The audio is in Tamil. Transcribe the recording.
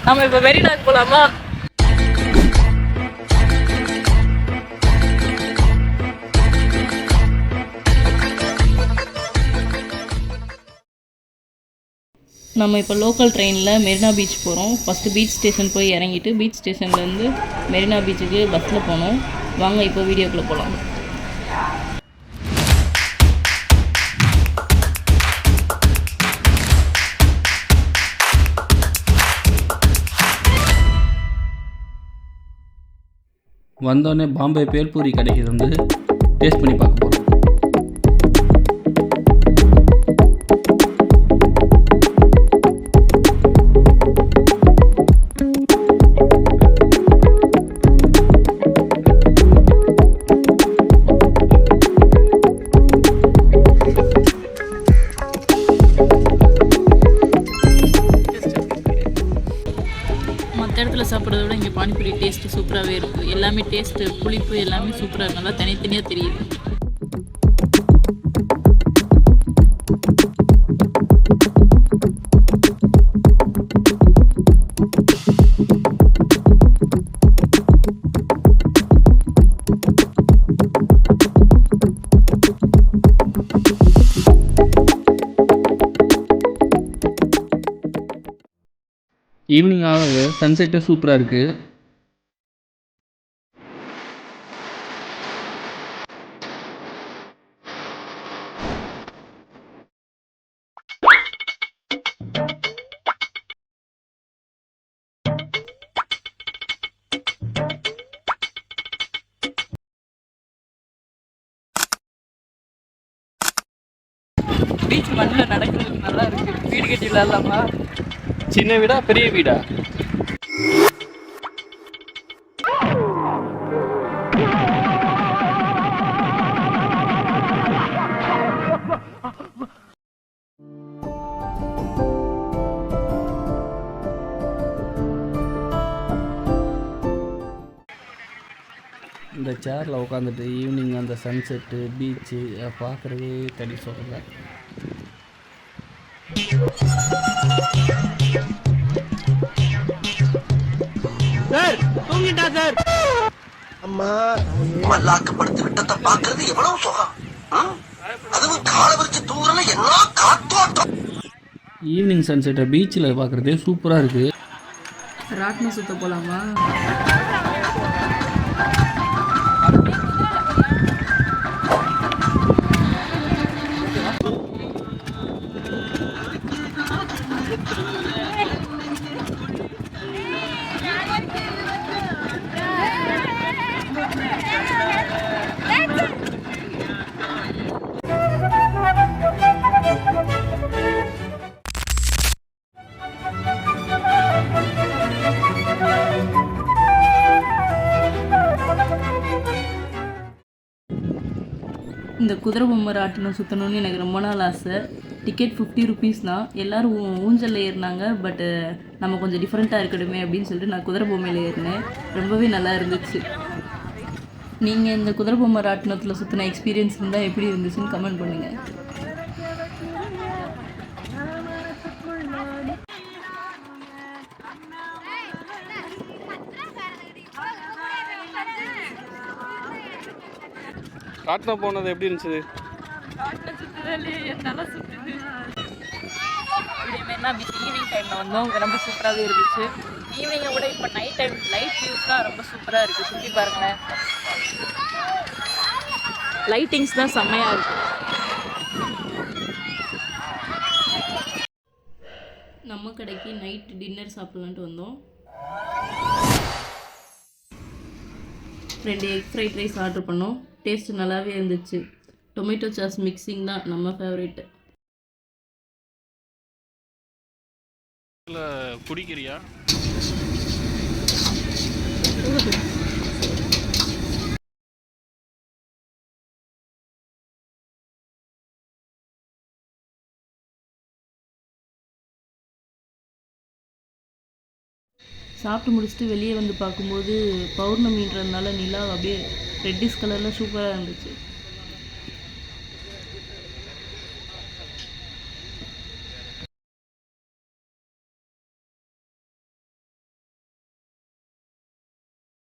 நம்ம இப்போ மெரினாக்கு போகலாமா? நம்ம இப்போ லோக்கல் ட்ரெயினில் மெரினா பீச் போகிறோம். ஃபஸ்ட்டு பீச் ஸ்டேஷன் போய் இறங்கிட்டு பீச் ஸ்டேஷன்லேருந்து மெரினா பீச்சுக்கு பஸ்ஸில் போனோம். வாங்க இப்போ வீடியோக்குள்ளே போகலாம். வந்தோடனே பாம்பே பேல்பூரி கடைக்கு வந்து டேஸ்ட் பண்ணி பார்க்க போகிறோம். மற்ற இடத்துல சாப்பிட்றத விட இங்கே பானிபூரி டேஸ்ட்டு சூப்பராகவே இருக்குது. எல்லாமே டேஸ்ட்டு புளிப்பு எல்லாமே சூப்பராக இருக்கு. நல்லா தனித்தனியாக தெரியுது. ஈவினிங் ஆகுது, சன்செட்டே சூப்பராக இருக்குது. பீச் மண்ணில் நடக்கிறதுக்கு நல்லா இருக்குது. வீடு கட்டி விளாட்லாமா? சின்ன வீடா பெரிய வீடா? இந்த சேரில் உட்காந்துட்டு ஈவினிங் அந்த சன்செட்டு பீச்சு பார்க்குறதே தனி சொல்லலை. சார் தூங்கிட்டா சார். அம்மா மல்லாக்க படுத்து விட்டத்தை பாக்குறது எவ்வளவு சுகம். அதுவும் கால விரிச்சு தூங்குறல என்ன காத்தோட்டம். ஈவினிங் சன்செட்டை பீச்சில் பார்க்குறதே சூப்பராக இருக்குது. ராட்னம் சுத்த போகலாமா? இந்த குதிரை பொம்மை ராட்டினம் சுற்றணும்னு எனக்கு ரொம்ப நாள் ஆசை. டிக்கெட் 50 ருபீஸ் தான். எல்லோரும் ஊஞ்சலில் ஏறினாங்க. பட்டு நம்ம கொஞ்சம் டிஃப்ரெண்ட்டாக இருக்கணுமே அப்படின்னு சொல்லிட்டு நான் குதிரை பொம்மையில் ஏறினேன். ரொம்பவே நல்லா இருந்துச்சு. நீங்கள் இந்த குதிரை பொம்மை ராட்டினத்தில் சுற்றின எக்ஸ்பீரியன்ஸ் இருந்தால் எப்படி இருந்துச்சுன்னு கமெண்ட் பண்ணுங்கள். ராட்டினம் போனது எப்படி இருந்துச்சு? ஈவினிங் டைமில் வந்தோம். ரொம்ப சூப்பராகவே இருந்துச்சு. ஈவினிங்கை விட இப்போ நைட் டைம் லைட் வியூஸ் தான் ரொம்ப சூப்பராக இருக்குது. சுற்றி பாருங்களேன், லைட்டிங்ஸ் தான் செம்மையாக இருக்குது. நம்ம கடைக்கு நைட் டின்னர் சாப்பிட்லான்ட்டு வந்தோம். 2 எக் ஃப்ரைட் ரைஸ் ஆர்டர் பண்ணோம். டேஸ்ட் நல்லாவே இருந்துச்சு. டொமேட்டோ சாஸ் மிக்சிங் தான் நம்ம ஃபேவரேட்டு. குடிக்கிறியா? சாப்பிட்டு முடிச்சுட்டு வெளியே வந்து பார்க்கும்போது பௌர்ணமின்றதுனால நிலா அப்படியே ரெட்டிஷ் கலரில் சூப்பராக இருந்துச்சு.